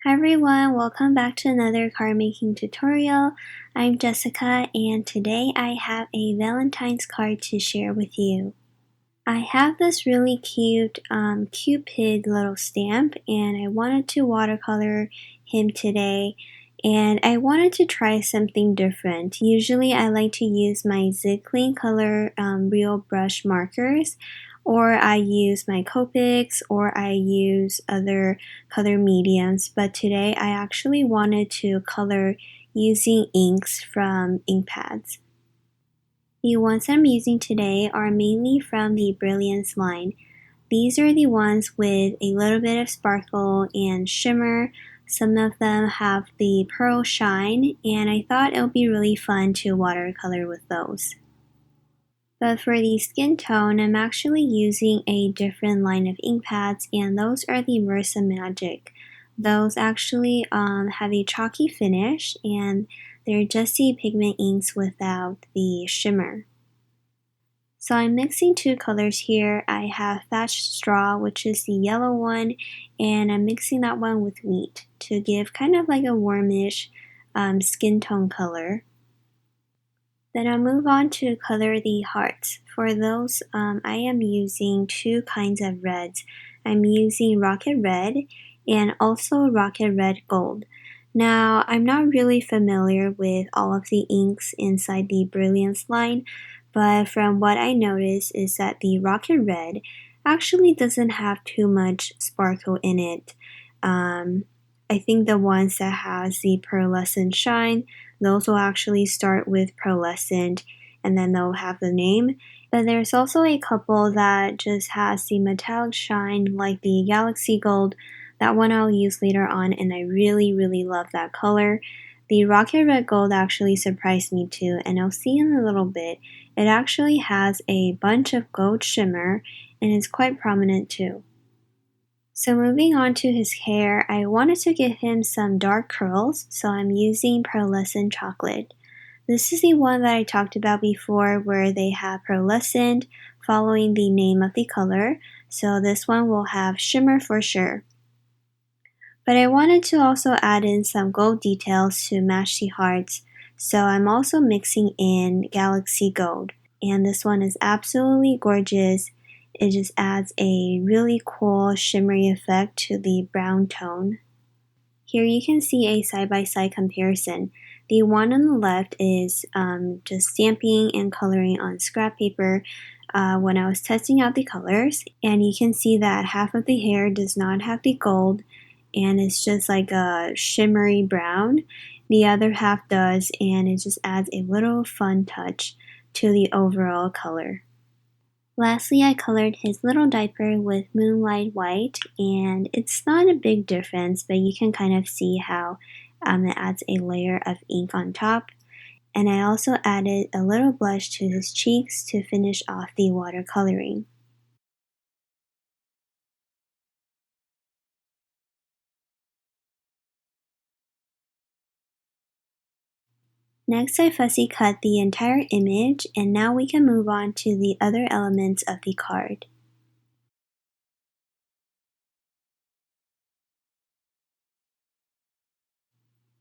Hi everyone, welcome back to another card making tutorial. I'm Jessica and today I have a Valentine's card to share with you. I have this really cute Cupid little stamp and I wanted to watercolor him today and I wanted to try something different. Usually I like to use my Zig Clean color real brush markers, or I use my Copics, or I use other color mediums, but today I actually wanted to color using inks from ink pads. The ones I'm using today are mainly from the Brilliance line. These are the ones with a little bit of sparkle and shimmer. Some of them have the pearl shine, and I thought it would be really fun to watercolor with those. But for the skin tone, I'm actually using a different line of ink pads, and those are the VersaMagic. Those actually have a chalky finish, and they're just the pigment inks without the shimmer. So I'm mixing two colors here. I have Thatched Straw, which is the yellow one, and I'm mixing that one with wheat to give kind of like a warmish skin tone color. Then I'll move on to color the hearts. For those, I am using two kinds of reds. I'm using Rocket Red and also Rocket Red Gold. Now, I'm not really familiar with all of the inks inside the Brilliance line, but from what I noticed is that the Rocket Red actually doesn't have too much sparkle in it. I think the ones that has the pearlescent shine, those will actually start with pearlescent and then they'll have the name. But there's also a couple that just has the metallic shine, like the Galaxy Gold. That one I'll use later on, and I really love that color. The Rocket Red Gold actually surprised me too, and I'll see in a little bit. It actually has a bunch of gold shimmer and is quite prominent too. So moving on to his hair, I wanted to give him some dark curls, so I'm using Pearlescent Chocolate. This is the one that I talked about before where they have pearlescent following the name of the color, so this one will have shimmer for sure. But I wanted to also add in some gold details to match the hearts, so I'm also mixing in Galaxy Gold, and this one is absolutely gorgeous. It just adds a really cool shimmery effect to the brown tone. Here you can see a side-by-side comparison. The one on the left is just stamping and coloring on scrap paper when I was testing out the colors, and you can see that half of the hair does not have the gold and it's just like a shimmery brown. The other half does, and it just adds a little fun touch to the overall color. Lastly, I colored his little diaper with Moonlight White, and it's not a big difference, but you can kind of see how it adds a layer of ink on top. And I also added a little blush to his cheeks to finish off the watercoloring. Next, I fussy cut the entire image, and now we can move on to the other elements of the card.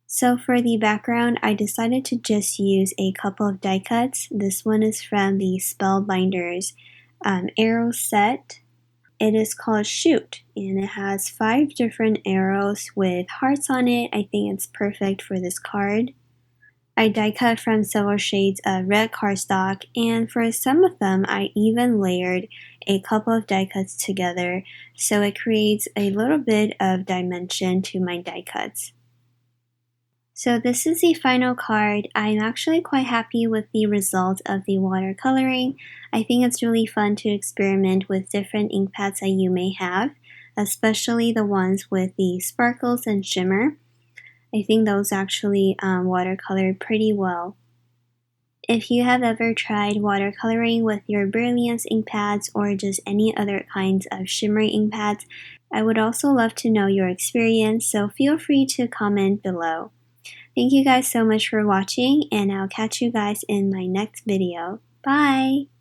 So for the background, I decided to just use a couple of die cuts. This one is from the Spellbinders arrow set. It is called Shoot, and it has 5 different arrows with hearts on it. I think it's perfect for this card. I die cut from several shades of red cardstock, and for some of them I even layered a couple of die cuts together, so it creates a little bit of dimension to my die cuts. So this is the final card. I'm actually quite happy with the result of the watercoloring. I think it's really fun to experiment with different ink pads that you may have, especially the ones with the sparkles and shimmer. I think those actually watercolored pretty well. If you have ever tried watercoloring with your Brilliance ink pads or just any other kinds of shimmery ink pads, I would also love to know your experience, so feel free to comment below. Thank you guys so much for watching, and I'll catch you guys in my next video. Bye!